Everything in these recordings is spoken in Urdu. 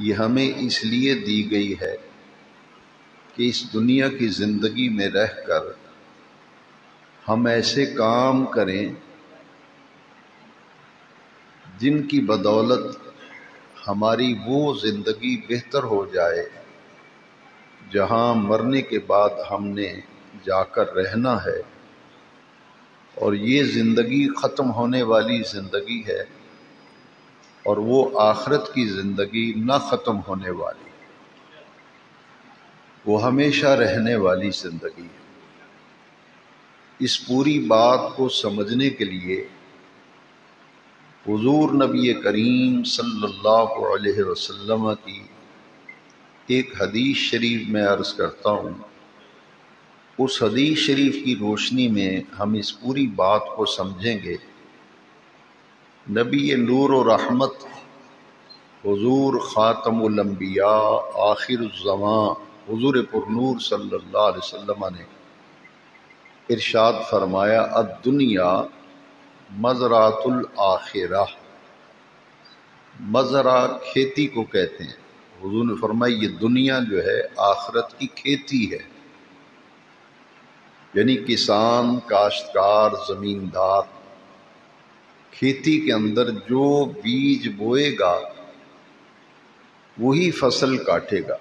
یہ ہمیں اس لیے دی گئی ہے کہ اس دنیا کی زندگی میں رہ کر ہم ایسے کام کریں جن کی بدولت ہماری وہ زندگی بہتر ہو جائے جہاں مرنے کے بعد ہم نے جا کر رہنا ہے، اور یہ زندگی ختم ہونے والی زندگی ہے اور وہ آخرت کی زندگی نہ ختم ہونے والی، وہ ہمیشہ رہنے والی زندگی ہے۔ اس پوری بات کو سمجھنے کے لیے حضور نبی کریم صلی اللہ علیہ وسلم کی ایک حدیث شریف میں عرض کرتا ہوں۔ اس حدیث شریف کی روشنی میں ہم اس پوری بات کو سمجھیں گے۔ نبی نور و رحمت حضور خاتم الانبیاء آخر الزمان حضور پرنور صلی اللہ علیہ وسلم نے ارشاد فرمایا، الدنیا مزرعۃ الآخرہ۔ مزرع کھیتی کو کہتے ہیں۔ حضور نے فرمایا یہ دنیا جو ہے آخرت کی کھیتی ہے، یعنی کسان، کاشتکار، زمیندار کھیتی کے اندر جو بیج بوئے گا وہی فصل کاٹے گا۔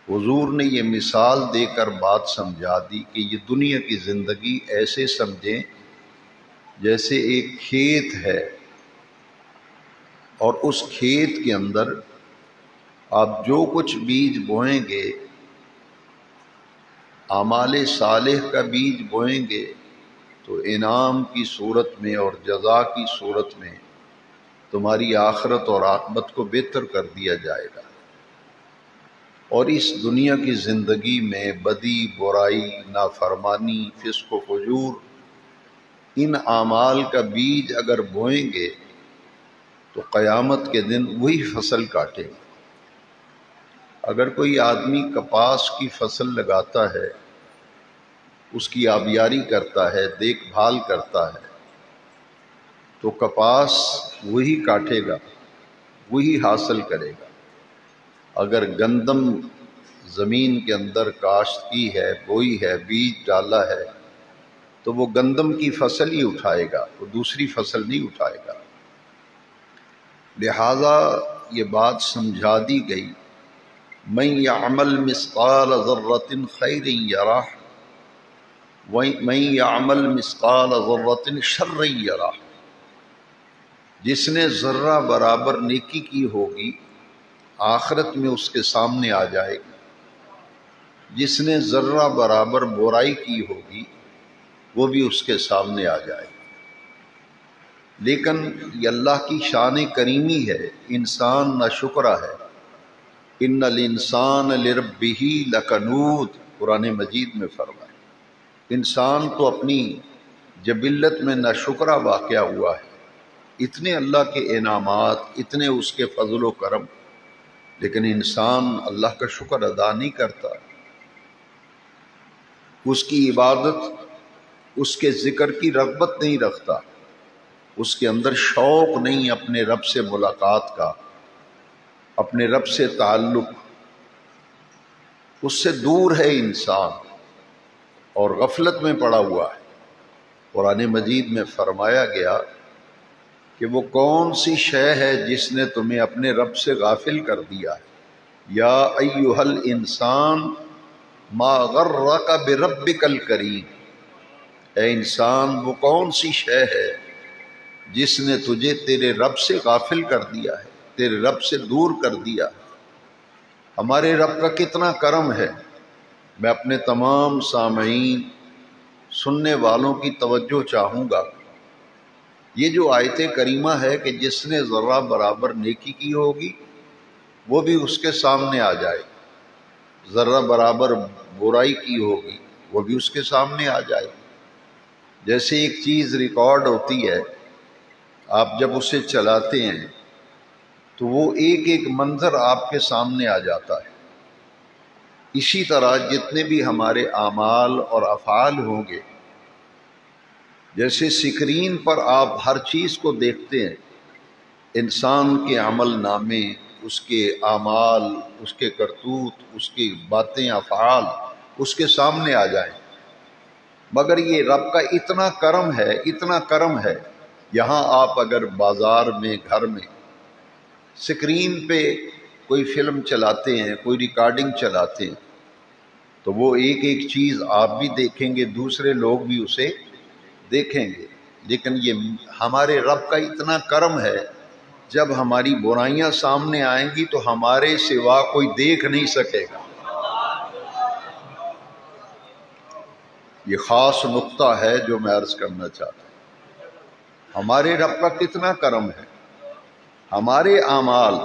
حضور نے یہ مثال دے کر بات سمجھا دی کہ یہ دنیا کی زندگی ایسے سمجھیں جیسے ایک کھیت ہے، اور اس کھیت کے اندر آپ جو کچھ بیج بوئیں گے، اعمال صالح کا بیج بوئیں گے تو انعام کی صورت میں اور جزا کی صورت میں تمہاری آخرت اور عاقبت کو بہتر کر دیا جائے گا۔ اور اس دنیا کی زندگی میں بدی، برائی، نافرمانی، فسق و فجور، ان اعمال کا بیج اگر بوئیں گے تو قیامت کے دن وہی فصل کاٹے گا۔ اگر کوئی آدمی کپاس کی فصل لگاتا ہے، اس کی آبیاری کرتا ہے، دیکھ بھال کرتا ہے، تو کپاس وہی کاٹے گا، وہی حاصل کرے گا۔ اگر گندم زمین کے اندر کاشت کی ہے، بوئی ہے، بیج ڈالا ہے، تو وہ گندم کی فصل ہی اٹھائے گا، وہ دوسری فصل نہیں اٹھائے گا۔ لہذا یہ بات سمجھا دی گئی، من یعمل مثقال ذرۃ خیر یرہ ومن یعمل مثقال ذرۃ شر یرہ۔ جس نے ذرہ برابر نیکی کی ہوگی آخرت میں اس کے سامنے آ جائے گی، جس نے ذرہ برابر برائی کی ہوگی وہ بھی اس کے سامنے آ جائے گی۔ لیکن یہ اللہ کی شان کریمی ہے، انسان ناشکرا ہے۔ ان الانسان لربہ لکنود، قرآن مجید میں فرمایا انسان تو اپنی جبلت میں ناشکرا واقع ہوا ہے۔ اتنے اللہ کے انعامات، اتنے اس کے فضل و کرم، لیکن انسان اللہ کا شکر ادا نہیں کرتا، اس کی عبادت، اس کے ذکر کی رغبت نہیں رکھتا، اس کے اندر شوق نہیں اپنے رب سے ملاقات کا، اپنے رب سے تعلق، اس سے دور ہے انسان اور غفلت میں پڑا ہوا ہے۔ قرآن مجید میں فرمایا گیا کہ وہ کون سی شے ہے جس نے تمہیں اپنے رب سے غافل کر دیا ہے۔ یا ایھا الانسان ما غرک بربک الکریم، اے انسان وہ کون سی شے ہے جس نے تجھے تیرے رب سے غافل کر دیا ہے، تیرے رب سے دور کر دیا ہے۔ ہمارے رب کا کتنا کرم ہے۔ میں اپنے تمام سامعین، سننے والوں کی توجہ چاہوں گا۔ یہ جو آیت کریمہ ہے کہ جس نے ذرہ برابر نیکی کی ہوگی وہ بھی اس کے سامنے آ جائے، ذرہ برابر برائی کی ہوگی وہ بھی اس کے سامنے آ جائے۔ جیسے ایک چیز ریکارڈ ہوتی ہے، آپ جب اسے چلاتے ہیں تو وہ ایک ایک منظر آپ کے سامنے آ جاتا ہے۔ اسی طرح جتنے بھی ہمارے اعمال اور افعال ہوں گے، جیسے سکرین پر آپ ہر چیز کو دیکھتے ہیں، انسان کے عمل نامے، اس کے اعمال، اس کے کرتوت، اس کی باتیں، افعال اس کے سامنے آ جائیں۔ مگر یہ رب کا اتنا کرم ہے، اتنا کرم ہے، یہاں آپ اگر بازار میں، گھر میں اسکرین پہ کوئی فلم چلاتے ہیں، کوئی ریکارڈنگ چلاتے ہیں، تو وہ ایک ایک چیز آپ بھی دیکھیں گے، دوسرے لوگ بھی اسے دیکھیں گے۔ لیکن یہ ہمارے رب کا اتنا کرم ہے، جب ہماری برائیاں سامنے آئیں گی تو ہمارے سوا کوئی دیکھ نہیں سکے گا۔ یہ خاص نقطہ ہے جو میں عرض کرنا چاہتا ہوں۔ ہمارے رب کا کتنا کرم ہے، ہمارے اعمال،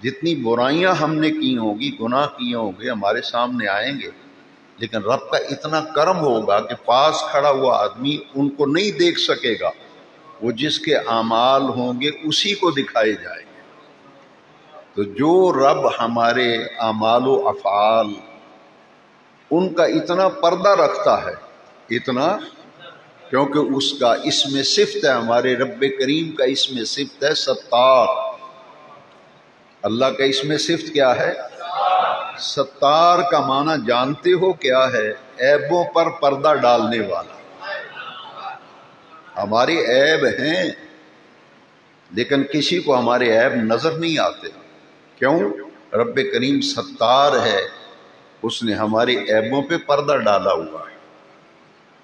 جتنی برائیاں ہم نے کی ہوں گی، گناہ کیے ہوں گے، ہمارے سامنے آئیں گے، لیکن رب کا اتنا کرم ہوگا کہ پاس کھڑا ہوا آدمی ان کو نہیں دیکھ سکے گا، وہ جس کے اعمال ہوں گے اسی کو دکھائے جائیں گے۔ تو جو رب ہمارے اعمال و افعال ان کا اتنا پردہ رکھتا ہے، اتنا، کیونکہ اس کا اسم صفت ہے، ہمارے رب کریم کا اسم صفت ہے ستار۔ اللہ کا اسم صفت کیا ہے؟ ستار کا معنی جانتے ہو کیا ہے؟ عیبوں پر پردہ ڈالنے والا۔ ہمارے عیب ہیں لیکن کسی کو ہمارے عیب نظر نہیں آتے، کیوں؟ رب کریم ستار ہے، اس نے ہمارے عیبوں پہ پردہ ڈالا ہوا ہے۔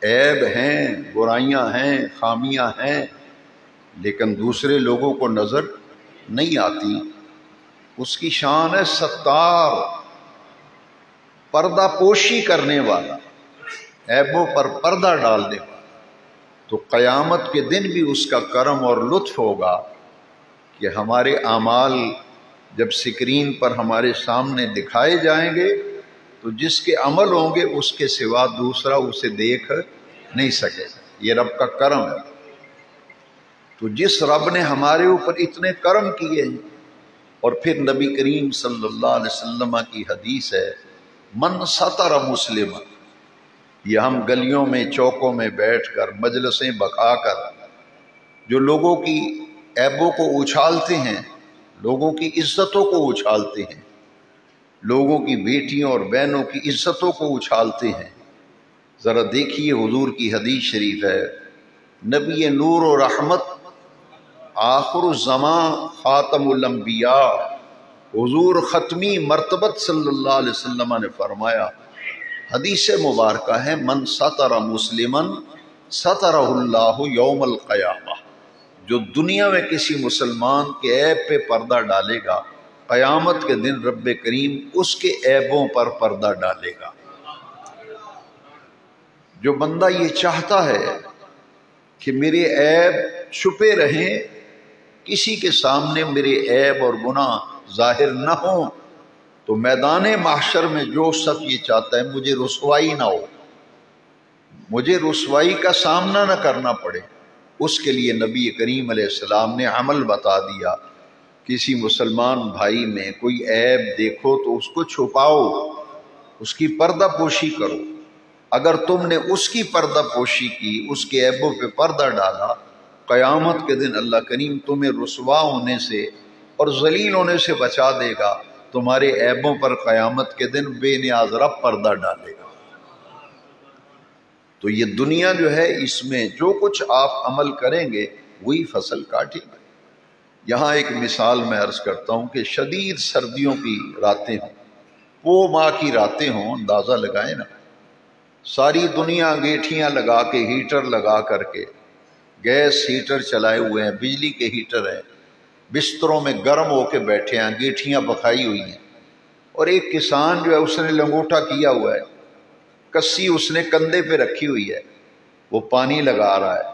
عیب ہیں، برائیاں ہیں، خامیاں ہیں، لیکن دوسرے لوگوں کو نظر نہیں آتی۔ اس کی شان ہے ستار، پردہ پوشی کرنے والا، عیبوں پر پردہ ڈالنے والا۔ تو قیامت کے دن بھی اس کا کرم اور لطف ہوگا کہ ہمارے اعمال جب اسکرین پر ہمارے سامنے دکھائے جائیں گے تو جس کے عمل ہوں گے اس کے سوا دوسرا اسے دیکھ نہیں سکے۔ یہ رب کا کرم ہے۔ تو جس رب نے ہمارے اوپر اتنے کرم کیے ہیں، اور پھر نبی کریم صلی اللہ علیہ وسلم کی حدیث ہے، من ستر مسلم، یہ ہم گلیوں میں، چوکوں میں بیٹھ کر، مجلسیں بکا کر جو لوگوں کی عیبوں کو اچھالتے ہیں، لوگوں کی عزتوں کو اچھالتے ہیں، لوگوں کی بیٹیوں اور بہنوں کی عزتوں کو اچھالتے ہیں، ذرا دیکھیے حضور کی حدیث شریف ہے، نبی نور و رحمت، آخر الزمان، خاتم الانبیاء، حضور ختمی مرتبت صلی اللہ علیہ وسلم نے فرمایا، حدیث مبارکہ ہے، من ستر مسلمن سترہ اللہ یوم القیامہ، جو دنیا میں کسی مسلمان کے عیب پہ پردہ ڈالے گا، قیامت کے دن رب کریم اس کے عیبوں پر پردہ ڈالے گا۔ جو بندہ یہ چاہتا ہے کہ میرے عیب چھپے رہیں، کسی کے سامنے میرے عیب اور گناہ ظاہر نہ ہوں، تو میدان محشر میں جو شخص یہ چاہتا ہے مجھے رسوائی نہ ہو، مجھے رسوائی کا سامنا نہ کرنا پڑے، اس کے لیے نبی کریم علیہ السلام نے عمل بتا دیا۔ کسی مسلمان بھائی میں کوئی عیب دیکھو تو اس کو چھپاؤ، اس کی پردہ پوشی کرو۔ اگر تم نے اس کی پردہ پوشی کی، اس کے عیبوں پہ پردہ ڈالا، قیامت کے دن اللہ کریم تمہیں رسوا ہونے سے اور ذلیل ہونے سے بچا دے گا، تمہارے عیبوں پر قیامت کے دن بے نیاز رب پردہ ڈالے گا۔ تو یہ دنیا جو ہے، اس میں جو کچھ آپ عمل کریں گے وہی فصل کاٹیں گے۔ یہاں ایک مثال میں عرض کرتا ہوں کہ شدید سردیوں کی راتیں ہوں، پو ماہ کی راتیں ہوں، اندازہ لگائیں نا، ساری دنیا انگیٹھیاں لگا کے، ہیٹر لگا کر کے، گیس ہیٹر چلائے ہوئے ہیں، بجلی کے ہیٹر ہیں، بستروں میں گرم ہو کے بیٹھے ہیں، انگیٹھیاں پکائی ہوئی ہیں، اور ایک کسان جو ہے اس نے لنگوٹا کیا ہوا ہے، کسی اس نے کندھے پہ رکھی ہوئی ہے، وہ پانی لگا رہا ہے،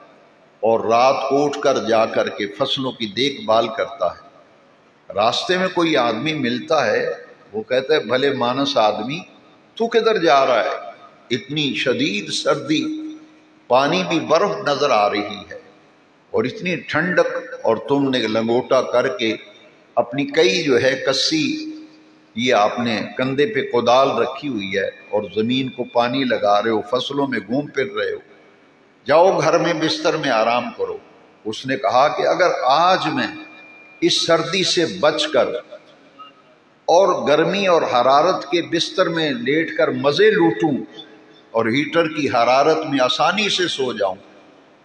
اور رات کو اٹھ کر جا کر کے فصلوں کی دیکھ بھال کرتا ہے۔ راستے میں کوئی آدمی ملتا ہے، وہ کہتا ہے بھلے مانس آدمی، تو کدھر جا رہا ہے؟ اتنی شدید سردی، پانی بھی برف نظر آ رہی ہے اور اتنی ٹھنڈک، اور تم نے لنگوٹا کر کے اپنی کئی جو ہے کسی، یہ آپ نے کندھے پہ کدال رکھی ہوئی ہے اور زمین کو پانی لگا رہے ہو، فصلوں میں گھوم پھر رہے ہو، جاؤ گھر میں بستر میں آرام کرو۔ اس نے کہا کہ اگر آج میں اس سردی سے بچ کر اور گرمی اور حرارت کے بستر میں لیٹ کر مزے لوٹوں اور ہیٹر کی حرارت میں آسانی سے سو جاؤں،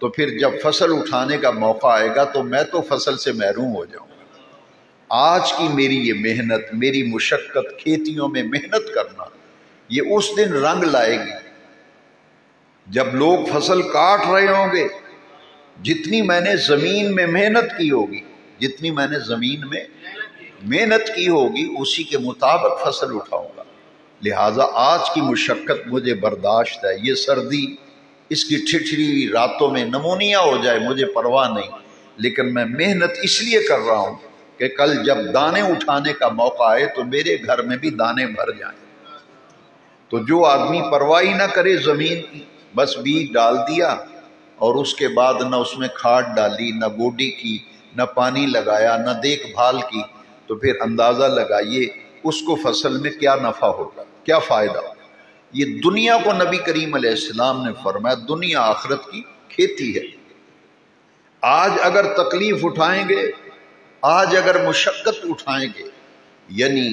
تو پھر جب فصل اٹھانے کا موقع آئے گا تو میں تو فصل سے محروم ہو جاؤں گا۔ آج کی میری یہ محنت، میری مشقت، کھیتیوں میں محنت کرنا، یہ اس دن رنگ لائے گی جب لوگ فصل کاٹ رہے ہوں گے۔ جتنی میں نے زمین میں محنت کی ہوگی، جتنی میں نے زمین میں محنت کی ہوگی، اسی کے مطابق فصل اٹھاؤں گا۔ لہٰذا آج کی مشقت مجھے برداشت ہے۔ یہ سردی، اس کی ٹھٹھری راتوں میں نمونیا ہو جائے مجھے پرواہ نہیں، لیکن میں محنت اس لیے کر رہا ہوں کہ کل جب دانے اٹھانے کا موقع آئے تو میرے گھر میں بھی دانے بھر جائیں۔ تو جو آدمی پرواہ نہ کرے زمین کی، بس بیج ڈال دیا اور اس کے بعد نہ اس میں کھاد ڈالی، نہ گوڈی کی، نہ پانی لگایا، نہ دیکھ بھال کی، تو پھر اندازہ لگائیے اس کو فصل میں کیا نفع ہوگا، کیا فائدہ ہوگا۔ یہ دنیا کو نبی کریم علیہ السلام نے فرمایا دنیا آخرت کی کھیتی ہے۔ آج اگر تکلیف اٹھائیں گے، آج اگر مشقت اٹھائیں گے، یعنی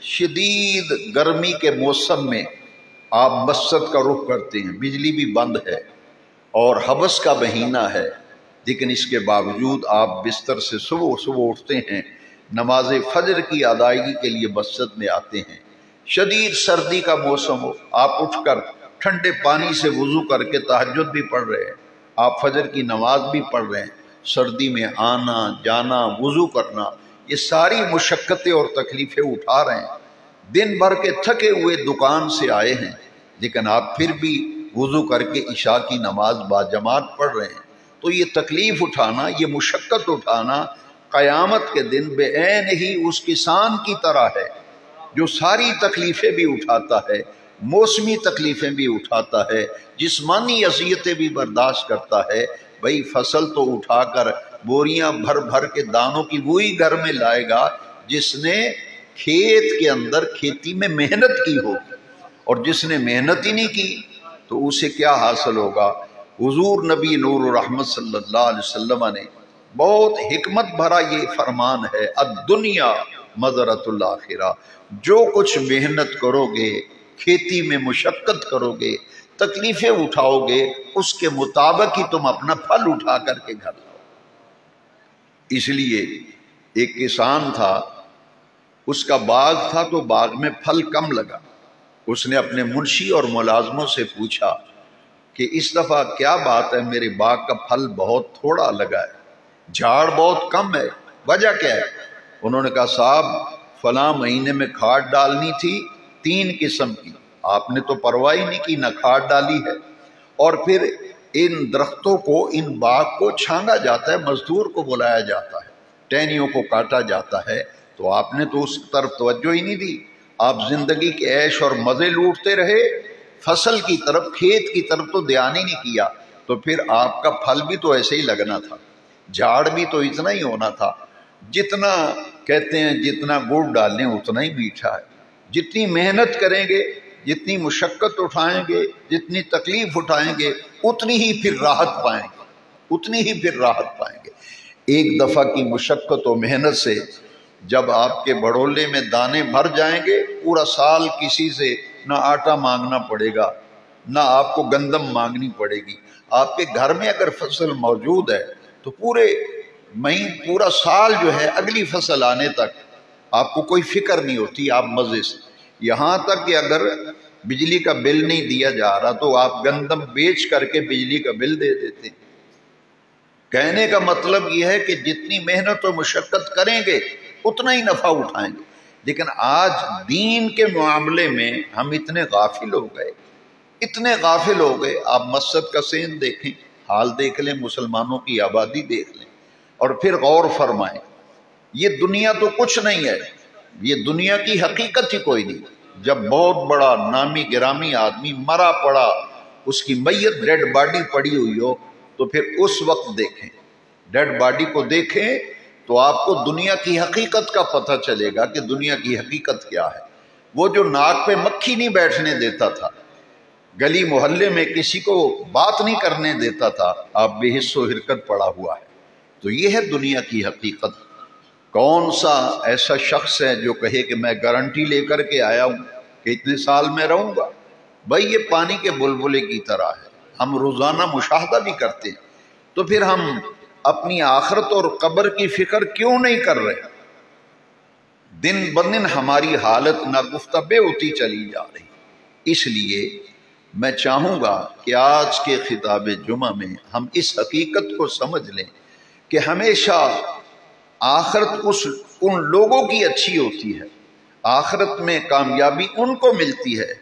شدید گرمی کے موسم میں آپ مسجد کا رخ کرتے ہیں، بجلی بھی بند ہے اور حبس کا مہینہ ہے، لیکن اس کے باوجود آپ بستر سے صبح صبح اٹھتے ہیں، نماز فجر کی ادائیگی کے لیے مسجد میں آتے ہیں۔ شدید سردی کا موسم ہو، آپ اٹھ کر ٹھنڈے پانی سے وضو کر کے تہجد بھی پڑھ رہے ہیں، آپ فجر کی نماز بھی پڑھ رہے ہیں۔ سردی میں آنا جانا، وضو کرنا، یہ ساری مشقتیں اور تکلیفیں اٹھا رہے ہیں۔ دن بھر کے تھکے ہوئے دکان سے آئے ہیں، لیکن آپ پھر بھی وضو کر کے عشاء کی نماز باجماعت پڑھ رہے ہیں۔ تو یہ تکلیف اٹھانا، یہ مشقت اٹھانا قیامت کے دن بے عین ہی اس کسان کی طرح ہے جو ساری تکلیفیں بھی اٹھاتا ہے، موسمی تکلیفیں بھی اٹھاتا ہے، جسمانی اذیتیں بھی برداشت کرتا ہے۔ بھئی فصل تو اٹھا کر بوریاں بھر بھر کے دانوں کی وہی گھر میں لائے گا جس نے کھیت کے اندر کھیتی میں محنت کی ہوگی، اور جس نے محنت ہی نہیں کی تو اسے کیا حاصل ہوگا۔ حضور نبی نور الرحمت صلی اللہ علیہ وسلم نے بہت حکمت بھرا یہ فرمان ہے، الدنیا مزرعۃ الآخرہ۔ جو کچھ محنت کرو گے، کھیتی میں مشقت کرو گے، تکلیفیں اٹھاؤ گے، اس کے مطابق ہی تم اپنا پھل اٹھا کر کے گھر لاؤ۔ اس لیے ایک کسان تھا، اس کا باغ تھا تو باغ میں پھل کم لگا۔ اس نے اپنے منشی اور ملازموں سے پوچھا کہ اس دفعہ کیا بات ہے، میرے باغ کا پھل بہت تھوڑا لگا ہے، جھاڑ بہت کم ہے، وجہ کیا ہے؟ انہوں نے کہا صاحب فلاں مہینے میں کھاد ڈالنی تھی 3 قسم کی، آپ نے تو پرواہ ہی نہیں کی، نہ کھاد ڈالی ہے، اور پھر ان درختوں کو، ان باغ کو چھانگا جاتا ہے، مزدور کو بلایا جاتا ہے، ٹہنیوں کو کاٹا جاتا ہے، تو آپ نے تو اس طرف توجہ ہی نہیں دی۔ آپ زندگی کے عیش اور مزے لوٹتے رہے، فصل کی طرف، کھیت کی طرف تو دھیان ہی نہیں کیا، تو پھر آپ کا پھل بھی تو ایسے ہی لگنا تھا، جھاڑ بھی تو اتنا ہی ہونا تھا۔ جتنا کہتے ہیں جتنا گڑ ڈالیں اتنا ہی میٹھا ہے۔ جتنی محنت کریں گے، جتنی مشقت اٹھائیں گے، جتنی تکلیف اٹھائیں گے، اتنی ہی پھر راحت پائیں گے، اتنی ہی پھر راحت پائیں گے۔ ایک دفعہ کی مشقت و محنت سے جب آپ کے بڑولے میں دانے بھر جائیں گے، پورا سال کسی سے نہ آٹا مانگنا پڑے گا، نہ آپ کو گندم مانگنی پڑے گی۔ آپ کے گھر میں اگر فصل موجود ہے تو پورا سال جو ہے اگلی فصل آنے تک آپ کو کوئی فکر نہیں ہوتی، آپ مزے سے، یہاں تک کہ اگر بجلی کا بل نہیں دیا جا رہا تو آپ گندم بیچ کر کے بجلی کا بل دے دیتے ہیں۔ کہنے کا مطلب یہ ہے کہ جتنی محنت و مشقت کریں گے اتنا ہی نفع اٹھائیں گے۔ لیکن آج دین کے معاملے میں ہم اتنے غافل ہو گئے، اتنے غافل ہو گئے۔ آپ مسجد کا سین دیکھیں، حال دیکھ لیں، مسلمانوں کی آبادی دیکھ لیں، اور پھر غور فرمائیں۔ یہ دنیا تو کچھ نہیں ہے، یہ دنیا کی حقیقت ہی کوئی نہیں۔ جب بہت بڑا نامی گرامی آدمی مرا پڑا، اس کی میت ڈیڈ باڈی پڑی ہوئی ہو، تو پھر اس وقت دیکھیں، ڈیڈ باڈی کو دیکھیں تو آپ کو دنیا کی حقیقت کا پتہ چلے گا کہ دنیا کی حقیقت کیا ہے۔ وہ جو ناک پہ مکھی نہیں بیٹھنے دیتا تھا، گلی محلے میں کسی کو بات نہیں کرنے دیتا تھا، آپ بے حس و حرکت پڑا ہوا ہے۔ تو یہ ہے دنیا کی حقیقت۔ کون سا ایسا شخص ہے جو کہے کہ میں گارنٹی لے کر کے آیا ہوں کہ اتنے سال میں رہوں گا؟ بھائی یہ پانی کے بلبلے کی طرح ہے، ہم روزانہ مشاہدہ بھی کرتے ہیں، تو پھر ہم اپنی آخرت اور قبر کی فکر کیوں نہیں کر رہے؟ دن بدن ہماری حالت ناگفتہ ہوتی چلی جا رہی۔ اس لیے میں چاہوں گا کہ آج کے خطاب جمعہ میں ہم اس حقیقت کو سمجھ لیں کہ ہمیشہ آخرت ان لوگوں کی اچھی ہوتی ہے، آخرت میں کامیابی ان کو ملتی ہے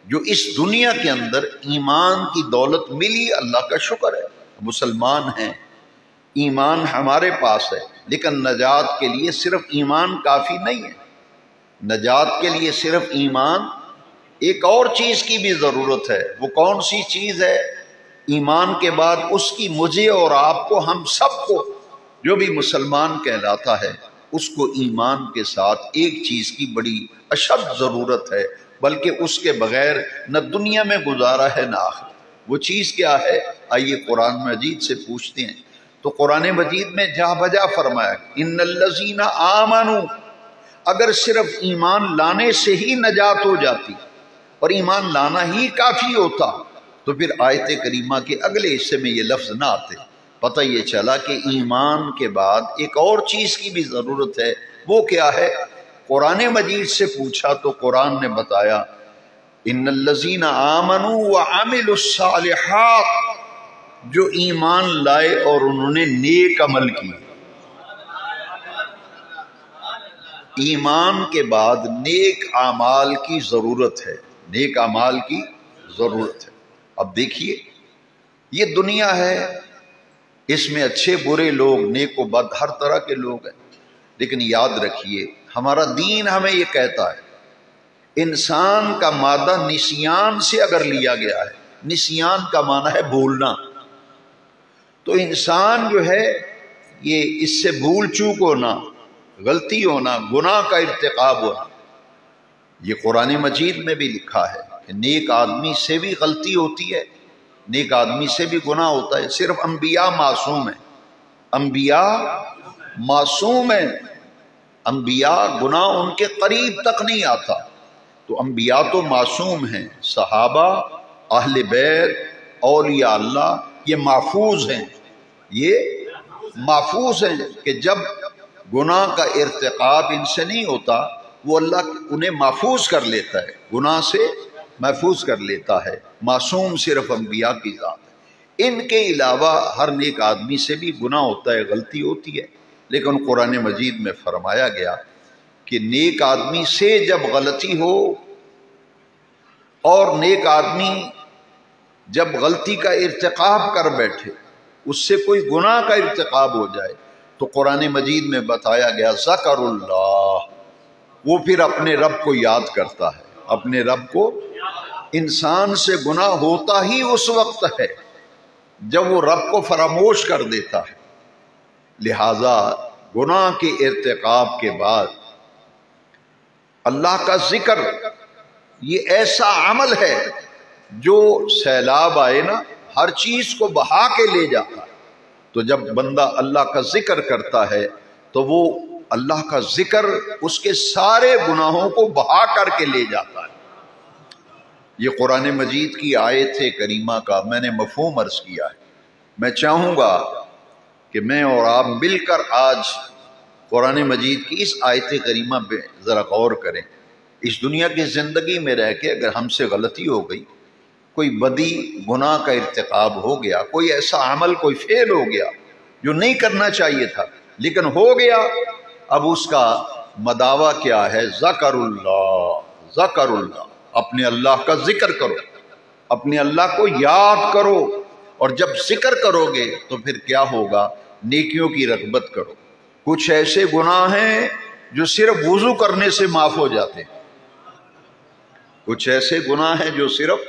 جو اس دنیا کے اندر ایمان کی دولت ملی، اللہ کا شکر ہے، مسلمان ہیں، ایمان ہمارے پاس ہے، لیکن نجات کے لیے صرف ایمان کافی نہیں ہے۔ نجات کے لیے صرف ایمان، ایک اور چیز کی بھی ضرورت ہے۔ وہ کون سی چیز ہے؟ ایمان کے بعد اس کی مجھے اور آپ کو، ہم سب کو، جو بھی مسلمان کہلاتا ہے، اس کو ایمان کے ساتھ ایک چیز کی بڑی اشد ضرورت ہے، بلکہ اس کے بغیر نہ دنیا میں گزارا ہے نہ آخرت۔ وہ چیز کیا ہے؟ آئیے قرآن مجید سے پوچھتے ہیں۔ تو قرآن مجید میں جا بجا فرمایا ان الذین آمنوا، اگر صرف ایمان لانے سے ہی نجات ہو جاتی اور ایمان لانا ہی کافی ہوتا تو پھر آیت کریمہ کے اگلے حصے میں یہ لفظ نہ آتے۔ پتہ یہ چلا کہ ایمان کے بعد ایک اور چیز کی بھی ضرورت ہے۔ وہ کیا ہے؟ قرآن مجید سے پوچھا تو قرآن نے بتایا ان الذین آمنوا وعملوا الصالحات، جو ایمان لائے اور انہوں نے نیک عمل کی۔ ایمان کے بعد نیک اعمال کی ضرورت ہے، نیک اعمال کی ضرورت ہے۔ اب دیکھیے یہ دنیا ہے، اس میں اچھے برے لوگ، نیک و بد، ہر طرح کے لوگ ہیں، لیکن یاد رکھیے ہمارا دین ہمیں یہ کہتا ہے انسان کا مادہ نسیان سے اگر لیا گیا ہے، نسیان کا معنی ہے بھولنا، تو انسان جو ہے یہ اس سے بھول چوک ہونا، غلطی ہونا، گناہ کا ارتکاب ہونا، یہ قرآن مجید میں بھی لکھا ہے کہ نیک آدمی سے بھی غلطی ہوتی ہے، نیک آدمی سے بھی گناہ ہوتا ہے۔ صرف انبیاء معصوم ہیں، انبیاء معصوم ہیں، انبیاء گناہ ان کے قریب تک نہیں آتا، تو انبیاء تو معصوم ہیں، صحابہ، اہل بیت، اولیاء اللہ، یہ محفوظ ہیں، یہ محفوظ ہیں کہ جب گناہ کا ارتکاب ان سے نہیں ہوتا، وہ اللہ انہیں محفوظ کر لیتا ہے، گناہ سے محفوظ کر لیتا ہے۔ معصوم صرف انبیاء کی ذات ہے، ان کے علاوہ ہر نیک آدمی سے بھی گناہ ہوتا ہے، غلطی ہوتی ہے، لیکن قرآن مجید میں فرمایا گیا کہ نیک آدمی سے جب غلطی ہو اور نیک آدمی جب غلطی کا ارتکاب کر بیٹھے، اس سے کوئی گناہ کا ارتکاب ہو جائے، تو قرآن مجید میں بتایا گیا ذکر اللہ، وہ پھر اپنے رب کو یاد کرتا ہے، اپنے رب کو۔ انسان سے گناہ ہوتا ہی اس وقت ہے جب وہ رب کو فراموش کر دیتا ہے، لہذا گناہ کے ارتکاب کے بعد اللہ کا ذکر یہ ایسا عمل ہے جو سیلاب آئے نا، ہر چیز کو بہا کے لے جاتا ہے۔ تو جب بندہ اللہ کا ذکر کرتا ہے تو وہ اللہ کا ذکر اس کے سارے گناہوں کو بہا کر کے لے جاتا ہے۔ یہ قرآن مجید کی آیت کریمہ کا میں نے مفہوم عرض کیا ہے۔ میں چاہوں گا کہ میں اور آپ مل کر آج قرآن مجید کی اس آیت کریمہ پہ ذرا غور کریں۔ اس دنیا کی زندگی میں رہ کے اگر ہم سے غلطی ہو گئی، کوئی بدی گناہ کا ارتکاب ہو گیا، کوئی ایسا عمل، کوئی فعل ہو گیا جو نہیں کرنا چاہیے تھا لیکن ہو گیا، اب اس کا مداوع کیا ہے؟ ذکر اللہ، ذکر اللہ، اپنے اللہ کا ذکر کرو، اپنے اللہ کو یاد کرو، اور جب ذکر کرو گے تو پھر کیا ہوگا؟ نیکیوں کی رغبت کرو۔ کچھ ایسے گناہ ہیں جو صرف وضو کرنے سے معاف ہو جاتے ہیں، کچھ ایسے گناہ ہیں جو صرف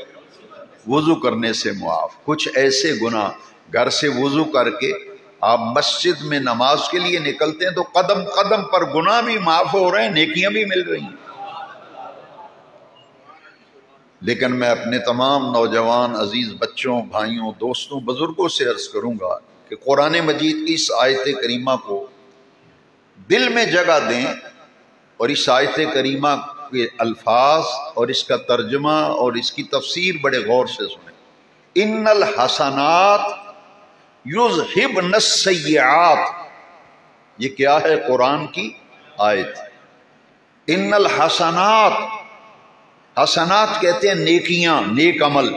وضو کرنے سے معاف، کچھ ایسے گناہ گھر سے وضو کر کے آپ مسجد میں نماز کے لیے نکلتے ہیں تو قدم قدم پر گناہ بھی معاف ہو رہے ہیں، نیکیاں بھی مل رہی ہیں۔ لیکن میں اپنے تمام نوجوان عزیز بچوں، بھائیوں، دوستوں، بزرگوں سے عرض کروں گا کہ قرآن مجید کی اس آیت کریمہ کو دل میں جگہ دیں اور اس آیت کریمہ کے الفاظ اور اس کا ترجمہ اور اس کی تفسیر بڑے غور سے سنیں. ان الحسنات یذہبن السیئات، یہ کیا ہے؟ قرآن کی آیت. ان الحسنات، حسنات کہتے ہیں نیکیاں، نیک عمل.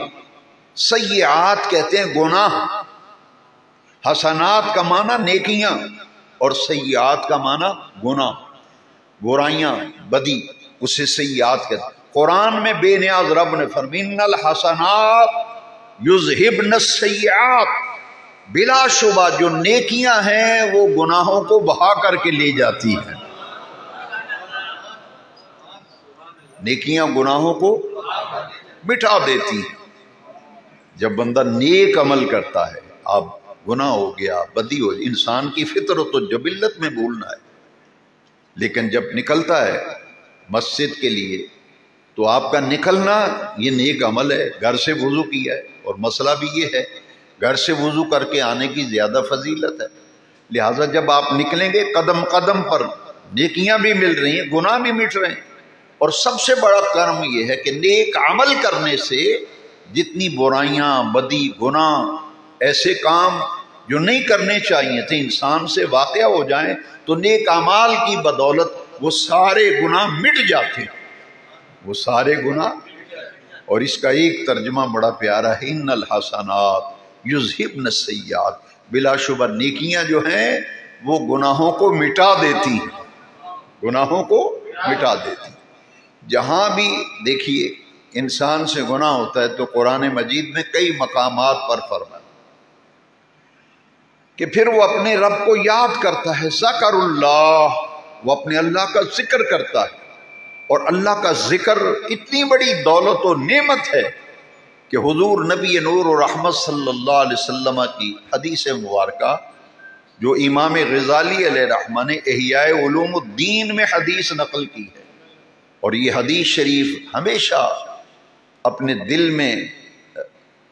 سیئات کہتے ہیں گناہ. حسنات کا معنی نیکیاں اور سیئات کا معنی گناہ، برائیاں، بدی، اسے سیئات کہتے ہیں. قرآن میں بے نیاز رب نے فرمایا ان الحسنات یذہبن السیئات، بلا شبہ جو نیکیاں ہیں وہ گناہوں کو بہا کر کے لے جاتی ہیں. نیکیاں گناہوں کو مٹا دیتی ہیں. جب بندہ نیک عمل کرتا ہے، اب گناہ ہو گیا، بدی ہو گئی، انسان کی فطرت و جبلت میں بھولنا ہے، لیکن جب نکلتا ہے مسجد کے لیے تو آپ کا نکلنا یہ نیک عمل ہے. گھر سے وضو کیا ہے، اور مسئلہ بھی یہ ہے گھر سے وضو کر کے آنے کی زیادہ فضیلت ہے. لہٰذا جب آپ نکلیں گے قدم قدم پر نیکیاں بھی مل رہی ہیں، گناہ بھی مٹ رہے ہیں. اور سب سے بڑا کرم یہ ہے کہ نیک عمل کرنے سے جتنی برائیاں، بدی، گناہ، ایسے کام جو نہیں کرنے چاہیے تھے انسان سے واقع ہو جائیں تو نیک اعمال کی بدولت وہ سارے گناہ مٹ جاتے ہیں، وہ سارے گناہ. اور اس کا ایک ترجمہ بڑا پیارا ہے، ان الحسنات یذہبن السیئات، بلا شبہ نیکیاں جو ہیں وہ گناہوں کو مٹا دیتی ہیں، گناہوں کو مٹا دیتی ہیں. جہاں بھی دیکھیے انسان سے گناہ ہوتا ہے تو قرآن مجید میں کئی مقامات پر فرمایا کہ پھر وہ اپنے رب کو یاد کرتا ہے. ذکر اللہ، وہ اپنے اللہ کا ذکر کرتا ہے. اور اللہ کا ذکر اتنی بڑی دولت و نعمت ہے کہ حضور نبی نور و رحمت صلی اللہ علیہ وسلم کی حدیث مبارکہ جو امام غزالی علیہ رحمہ نے احیاء علوم الدین میں حدیث نقل کی ہے، اور یہ حدیث شریف ہمیشہ اپنے دل میں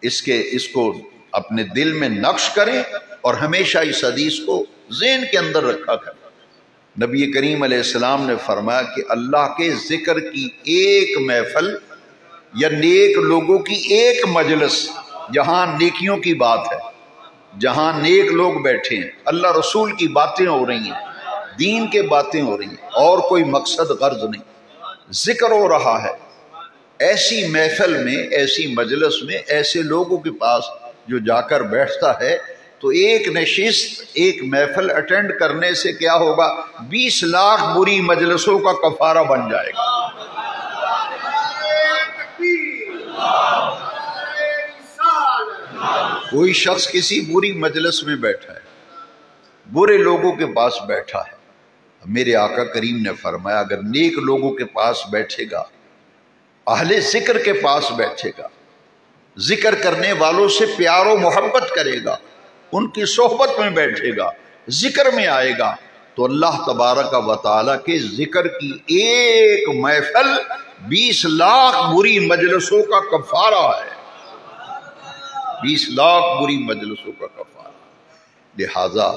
اس کو اپنے دل میں نقش کریں اور ہمیشہ اس حدیث کو ذہن کے اندر رکھا کریں. نبی کریم علیہ السلام نے فرمایا کہ اللہ کے ذکر کی ایک محفل یا نیک لوگوں کی ایک مجلس جہاں نیکیوں کی بات ہے، جہاں نیک لوگ بیٹھے ہیں، اللہ رسول کی باتیں ہو رہی ہیں، دین کے باتیں ہو رہی ہیں، اور کوئی مقصد غرض نہیں، ذکر ہو رہا ہے، ایسی محفل میں، ایسی مجلس میں، ایسے لوگوں کے پاس جو جا کر بیٹھتا ہے تو ایک نشست، ایک محفل اٹینڈ کرنے سے کیا ہوگا؟ 20 لاکھ بری مجلسوں کا کفارہ بن جائے گا. کوئی شخص کسی بری مجلس میں بیٹھا ہے، برے لوگوں کے پاس بیٹھا ہے، میرے آقا کریم نے فرمایا اگر نیک لوگوں کے پاس بیٹھے گا، اہل ذکر کے پاس بیٹھے گا، ذکر کرنے والوں سے پیار و محبت کرے گا، ان کی صحبت میں بیٹھے گا، ذکر میں آئے گا، تو اللہ تبارک و تعالیٰ کے ذکر کی ایک محفل 20 لاکھ بری مجلسوں کا کفارہ ہے. 20 لاکھ بری مجلسوں کا کفارہ. لہذا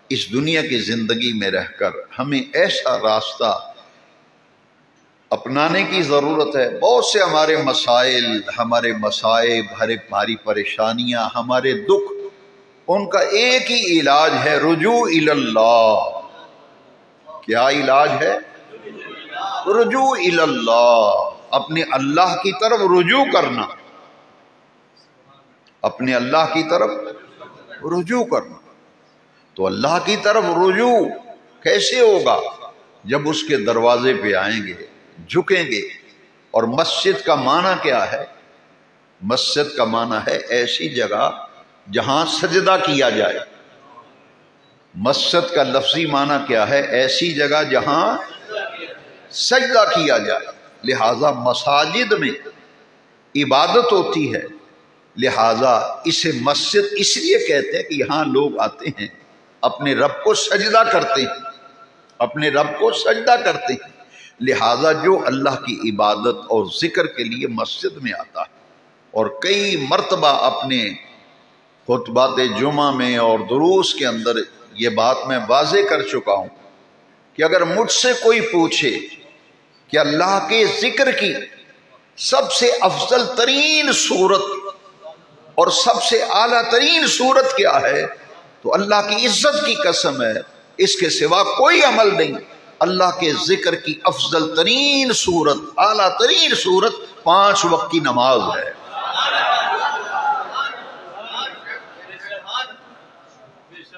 اس دنیا کی زندگی میں رہ کر ہمیں ایسا راستہ اپنانے کی ضرورت ہے. بہت سے ہمارے مسائل، ہمارے مصائب، ہماری پریشانیاں، ہمارے دکھ، ان کا ایک ہی علاج ہے، رجوع الی اللہ. کیا علاج ہے؟ رجوع الی اللہ، اپنے اللہ کی طرف رجوع کرنا، اپنے اللہ کی طرف رجوع کرنا. تو اللہ کی طرف رجوع کیسے ہوگا؟ جب اس کے دروازے پہ آئیں گے، جھکیں گے. اور مسجد کا معنی کیا ہے؟ مسجد کا معنی ہے ایسی جگہ جہاں سجدہ کیا جائے. مسجد کا لفظی معنی کیا ہے؟ ایسی جگہ جہاں سجدہ کیا جائے. لہذا مساجد میں عبادت ہوتی ہے، لہذا اسے مسجد اس لیے کہتے ہیں کہ یہاں لوگ آتے ہیں، اپنے رب کو سجدہ کرتے ہیں، اپنے رب کو سجدہ کرتے ہیں. لہذا جو اللہ کی عبادت اور ذکر کے لیے مسجد میں آتا ہے، اور کئی مرتبہ اپنے خطبات جمعہ میں اور دروس کے اندر یہ بات میں واضح کر چکا ہوں کہ اگر مجھ سے کوئی پوچھے کہ اللہ کے ذکر کی سب سے افضل ترین صورت اور سب سے اعلیٰ ترین صورت کیا ہے، تو اللہ کی عزت کی قسم ہے اس کے سوا کوئی عمل نہیں۔ اللہ کے ذکر کی افضل ترین صورت، اعلیٰ ترین صورت 5 وقت کی نماز ہے۔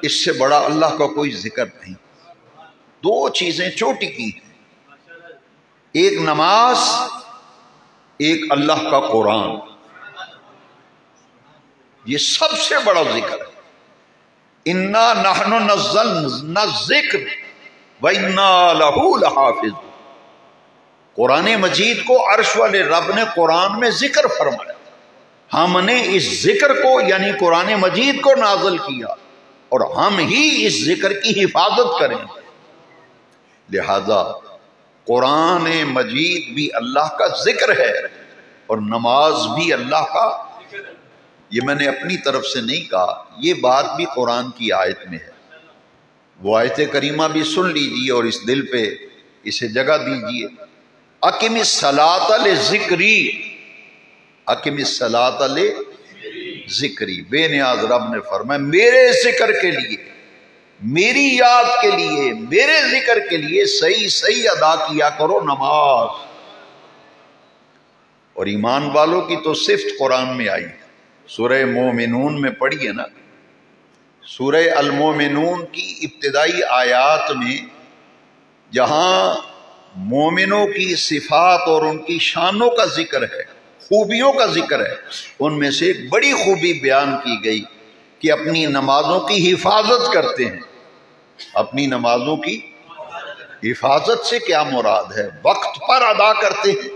اس سے بڑا اللہ کا کوئی ذکر نہیں۔ 2 چیزیں چوٹی کی ہیں، ایک نماز، ایک اللہ کا قرآن، یہ سب سے بڑا ذکر ہے۔ انا نحن نزلنا الذکر وَإِنَّا لَهُ لَحَافِظُونَ۔ قرآن مجید کو عرش والے رب نے قرآن میں ذکر فرمایا، ہم نے اس ذکر کو یعنی قرآن مجید کو نازل کیا اور ہم ہی اس ذکر کی حفاظت کریں گے۔ لہذا قرآن مجید بھی اللہ کا ذکر ہے اور نماز بھی اللہ کا، یہ میں نے اپنی طرف سے نہیں کہا، یہ بات بھی قرآن کی آیت میں ہے۔ وہ آیت کریمہ بھی سن لیجیے اور اس دل پہ اسے جگہ دیجیے۔ اقم الصلاۃ لذکری، اقم الصلاۃ لذکری، بے نیاز رب نے فرمایا میرے ذکر کے لیے، میری یاد کے لیے، میرے ذکر کے لیے صحیح ادا کیا کرو نماز۔ اور ایمان والوں کی تو صفت قرآن میں آئی، سورہ مومنون میں پڑھیے نا، سورہ المومنون کی ابتدائی آیات میں جہاں مومنوں کی صفات اور ان کی شانوں کا ذکر ہے، خوبیوں کا ذکر ہے، ان میں سے ایک بڑی خوبی بیان کی گئی کہ اپنی نمازوں کی حفاظت کرتے ہیں۔ اپنی نمازوں کی حفاظت سے کیا مراد ہے؟ وقت پر ادا کرتے ہیں،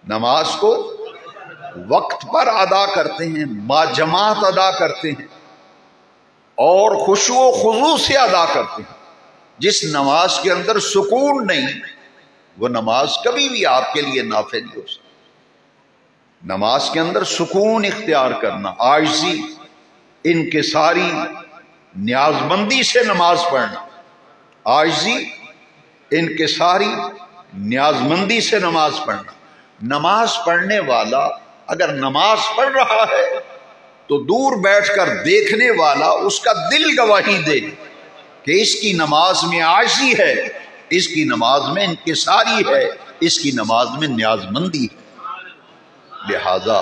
نماز کو وقت پر ادا کرتے ہیں، باجماعت ادا کرتے ہیں اور خشوع و خضوع سے ادا کرتے ہیں۔ جس نماز کے اندر سکون نہیں وہ نماز کبھی بھی آپ کے لیے نافع نہیں ہو سکتی۔ نماز کے اندر سکون اختیار کرنا، عاجزی، انکساری، نیاز مندی سے نماز پڑھنا، عاجزی، انکساری، نیاز مندی سے نماز پڑھنا۔ نماز پڑھنے والا اگر نماز پڑھ رہا ہے تو دور بیٹھ کر دیکھنے والا اس کا دل گواہی دے کہ اس کی نماز میں عاجزی ہے، اس کی نماز میں انکساری ہے، اس کی نماز میں نیاز مندی ہے۔ لہذا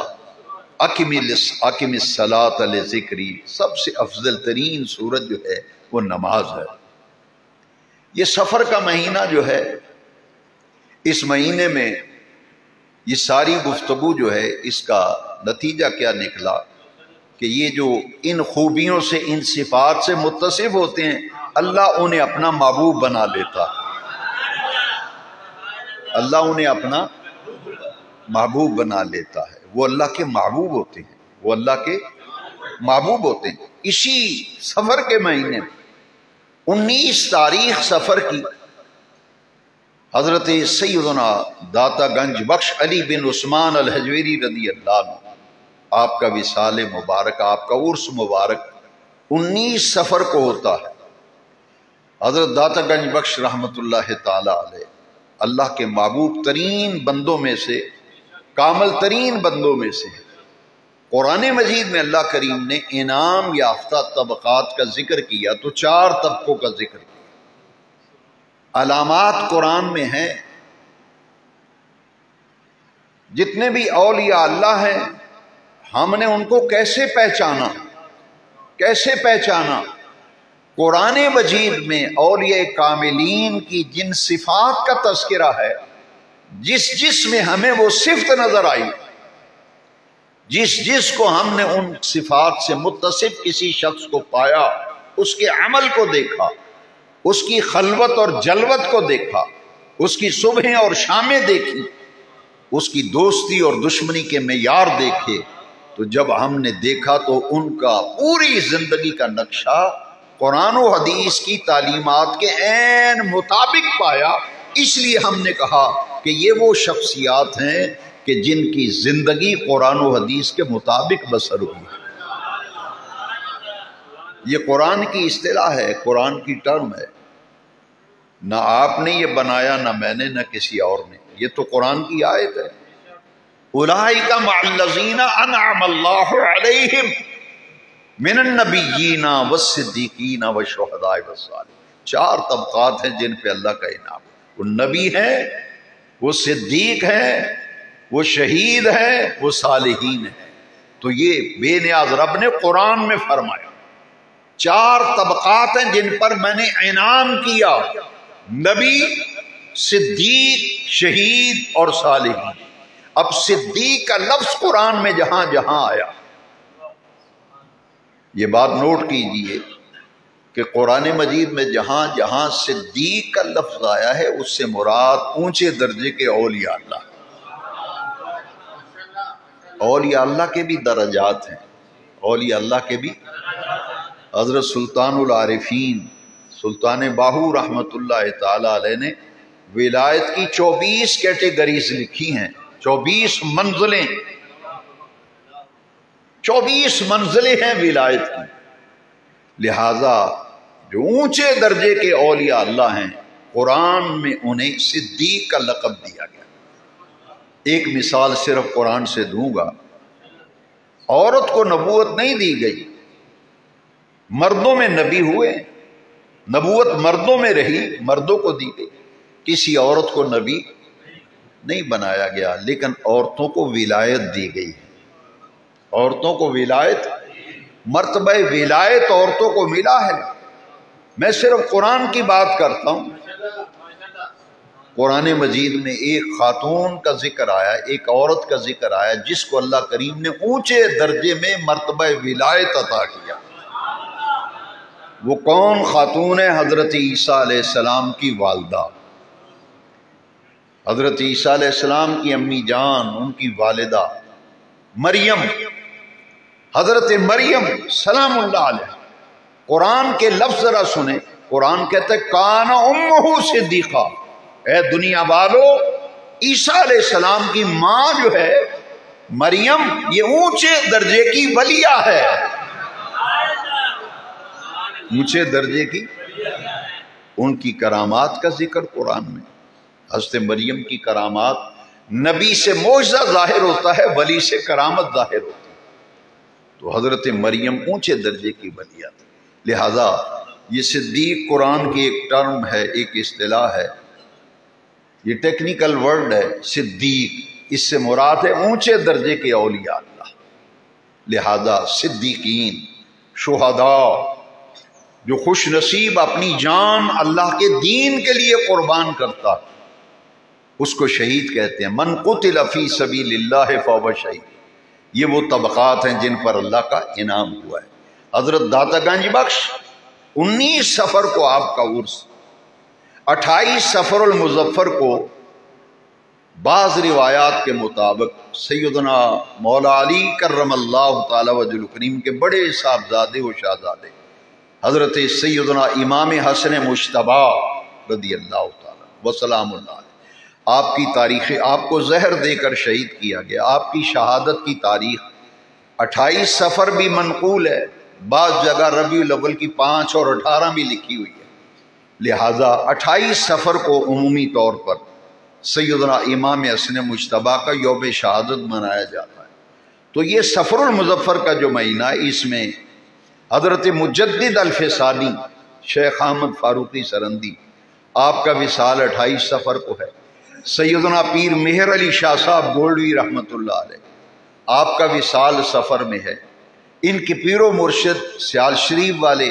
اقم الصلاۃ لذکری، سب سے افضل ترین صورت جو ہے وہ نماز ہے۔ یہ سفر کا مہینہ جو ہے، اس مہینے میں یہ ساری گفتگو جو ہے اس کا نتیجہ کیا نکلا کہ یہ جو ان خوبیوں سے، ان صفات سے متصف ہوتے ہیں، اللہ انہیں اپنا محبوب بنا لیتا، اللہ انہیں اپنا محبوب بنا لیتا ہے۔ وہ اللہ کے محبوب ہوتے ہیں، وہ اللہ کے محبوب ہوتے ہیں۔ اسی سفر کے مہینے میں 19 تاریخ سفر کی حضرت سیدنا داتا گنج بخش علی بن عثمان الحجویری رضی اللہ عنہ، آپ کا وصال مبارک، آپ کا عرس مبارک 19 سفر کو ہوتا ہے۔ حضرت داتا گنج بخش رحمت اللہ تعالی علیہ اللہ کے محبوب ترین بندوں میں سے، کامل ترین بندوں میں سے۔ قرآن مجید میں اللہ کریم نے انعام یافتہ طبقات کا ذکر کیا تو 4 طبقوں کا ذکر کیا۔ علامات قرآن میں ہیں، جتنے بھی اولیاء اللہ ہیں ہم نے ان کو کیسے پہچانا، کیسے پہچانا؟ قرآن مجید میں اولیاء کاملین کی جن صفات کا تذکرہ ہے، جس میں ہمیں وہ صفت نظر آئی، جس کو ہم نے ان صفات سے متصف کسی شخص کو پایا، اس کے عمل کو دیکھا، اس کی خلوت اور جلوت کو دیکھا، اس کی صبحیں اور شامیں دیکھی، اس کی دوستی اور دشمنی کے معیار دیکھے، تو جب ہم نے دیکھا تو ان کا پوری زندگی کا نقشہ قرآن و حدیث کی تعلیمات کے عین مطابق پایا۔ اس لیے ہم نے کہا کہ یہ وہ شخصیات ہیں کہ جن کی زندگی قرآن و حدیث کے مطابق بسر ہوئی۔ یہ قرآن کی اصطلاح ہے، قرآن کی ٹرم ہے۔ نہ آپ نے یہ بنایا، نہ میں نے، نہ کسی اور نے. یہ تو قرآن کی آیت ہے. اولئک مع الذین انعم اللہ علیہم من النبیین والصدیقین والشہداء والصالحین. 4 طبقات ہیں جن پہ اللہ کا انعام. وہ نبی ہے، وہ صدیق ہے، وہ شہید ہے، وہ صالحین ہے. تو یہ بے نیاز رب نے قرآن میں فرمایا 4 طبقات ہیں جن پر میں نے انعام کیا: نبی، صدیق، شہید اور صالحین. اب صدیق کا لفظ قرآن میں جہاں جہاں آیا، یہ بات نوٹ کیجئے کہ قرآن مجید میں جہاں جہاں صدیق کا لفظ آیا ہے اس سے مراد اونچے درجے کے اولیاء اللہ. اولیاء اللہ کے بھی درجات ہیں، اولیاء اللہ کے بھی. حضرت سلطان العارفین سلطان باہو رحمت اللہ تعالی علیہ نے ولایت کی 24 کیٹیگریز لکھی ہیں، 24 منزلیں، 24 منزلیں ہیں ولایت کی. لہذا جو اونچے درجے کے اولیاء اللہ ہیں قرآن میں انہیں صدیق کا لقب دیا گیا. ایک مثال صرف قرآن سے دوں گا. عورت کو نبوت نہیں دی گئی، مردوں میں نبی ہوئے، نبوت مردوں میں رہی، مردوں کو دی گئی. کسی عورت کو نبی نہیں بنایا گیا، لیکن عورتوں کو ولایت دی گئی. عورتوں کو ولایت، مرتبہ ولایت عورتوں کو ملا ہے. میں صرف قرآن کی بات کرتا ہوں. قرآن مجید میں ایک خاتون کا ذکر آیا، ایک عورت کا ذکر آیا جس کو اللہ کریم نے اونچے درجے میں مرتبہ ولایت عطا کیا. وہ کون خاتون ہے؟ حضرت عیسیٰ علیہ السلام کی والدہ، حضرت عیسیٰ علیہ السلام کی امی جان، ان کی والدہ مریم، حضرت مریم سلام اللہ علیہ. قرآن کے لفظ ذرا سنیں. قرآن کہتا ہے کان امہ صدیقہ. اے دنیا والو، عیسیٰ علیہ السلام کی ماں جو ہے مریم، یہ اونچے درجے کی ولیہ ہے. اونچے درجے کی. ان کی کرامات کا ذکر قرآن میں. حضرت مریم کی کرامات، نبی سے معجزہ ظاہر ہوتا ہے، ولی سے کرامت ظاہر ہوتی ہے. تو حضرت مریم اونچے درجے کی ولیہ تھی. لہذا یہ صدیق قرآن کی ایک ٹرم ہے، ایک اصطلاح ہے، یہ ٹیکنیکل ورڈ ہے. صدیق اس سے مراد ہے اونچے درجے کے اولیاء اللہ. لہذا صدیقین، شہداء، جو خوش نصیب اپنی جان اللہ کے دین کے لیے قربان کرتا اس کو شہید کہتے ہیں. من قتل فی سبیل اللہ فہو شہید. یہ وہ طبقات ہیں جن پر اللہ کا انعام ہوا ہے. حضرت داتا گنج بخش 19 سفر کو آپ کا عرس، 28 سفر المظفر کو بعض روایات کے مطابق سیدنا مولا علی کرم اللہ تعالی وجہ الکریم کے بڑے صاحبزادے و شہزادے حضرت سیدنا امام حسن مجتبی رضی اللہ تعالی وسلام اللہ علیہ، آپ کی تاریخ، آپ کو زہر دے کر شہید کیا گیا. آپ کی شہادت کی تاریخ 28 سفر بھی منقول ہے، بعض جگہ ربیع الاول کی 5 اور 18 بھی لکھی ہوئی ہے. لہذا 28 سفر کو عمومی طور پر سیدنا امام حسن مجتبی کا یوم شہادت منایا جاتا ہے. تو یہ سفر المظفر کا جو مہینہ ہے، اس میں حضرت مجدد الفسانی شیخ احمد فاروقی سرندی، آپ کا وصال 28 سفر کو ہے. سیدنا پیر مہر علی شاہ صاحب گولڈوی رحمت اللہ علیہ، آپ کا وصال سفر میں ہے. ان کی پیر و مرشد سیال شریف والے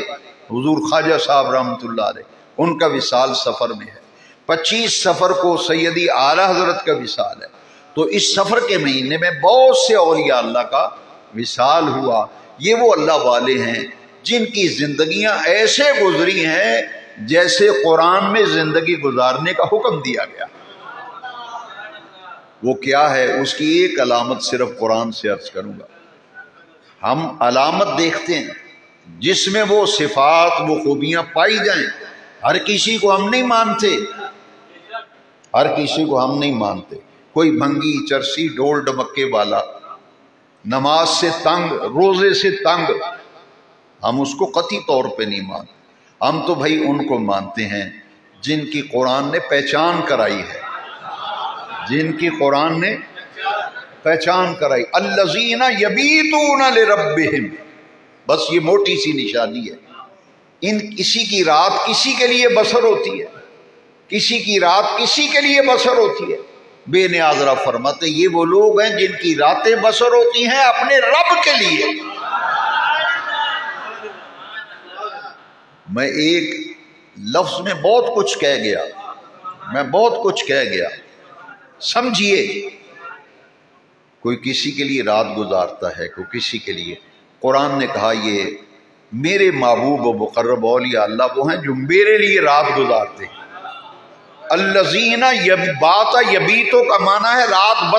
حضور خواجہ صاحب رحمت اللہ علیہ، ان کا وصال سفر میں ہے. 25 سفر کو سیدی اعلی حضرت کا وصال ہے. تو اس سفر کے مہینے میں بہت سے اولیاء اللہ کا وصال ہوا. یہ وہ اللہ والے ہیں جن کی زندگیاں ایسے گزری ہیں جیسے قرآن میں زندگی گزارنے کا حکم دیا گیا. وہ کیا ہے؟ اس کی ایک علامت صرف قرآن سے عرض کروں گا. ہم علامت دیکھتے ہیں جس میں وہ صفات، وہ خوبیاں پائی جائیں. ہر کسی کو ہم نہیں مانتے، ہر کسی کو ہم نہیں مانتے. کوئی بھنگی چرسی ڈول ڈمکے والا، نماز سے تنگ، روزے سے تنگ، ہم اس کو قطعی طور پہ نہیں مانتے. ہم تو بھائی ان کو مانتے ہیں جن کی قرآن نے پہچان کرائی ہے، جن کی قرآن نے پہچان کرائی، الذین یبیتون لربہم، بس یہ موٹی سی نشانی ہے۔ کسی کی رات کسی کے لیے بسر ہوتی ہے، کسی کی رات کسی کے لیے بسر ہوتی ہے۔ بے نیاز رب فرماتے یہ وہ لوگ ہیں جن کی راتیں بسر ہوتی ہیں اپنے رب کے لیے۔ میں ایک لفظ میں بہت کچھ کہہ گیا، سمجھیے، کوئی کسی کے لیے رات گزارتا ہے، کوئی کسی کے لیے۔ قرآن نے کہا یہ میرے محبوب و مقرب اولیاء اللہ وہ ہیں جو میرے لیے رات گزارتے ہیں۔ الذین یبیتو کا معنی ہے رات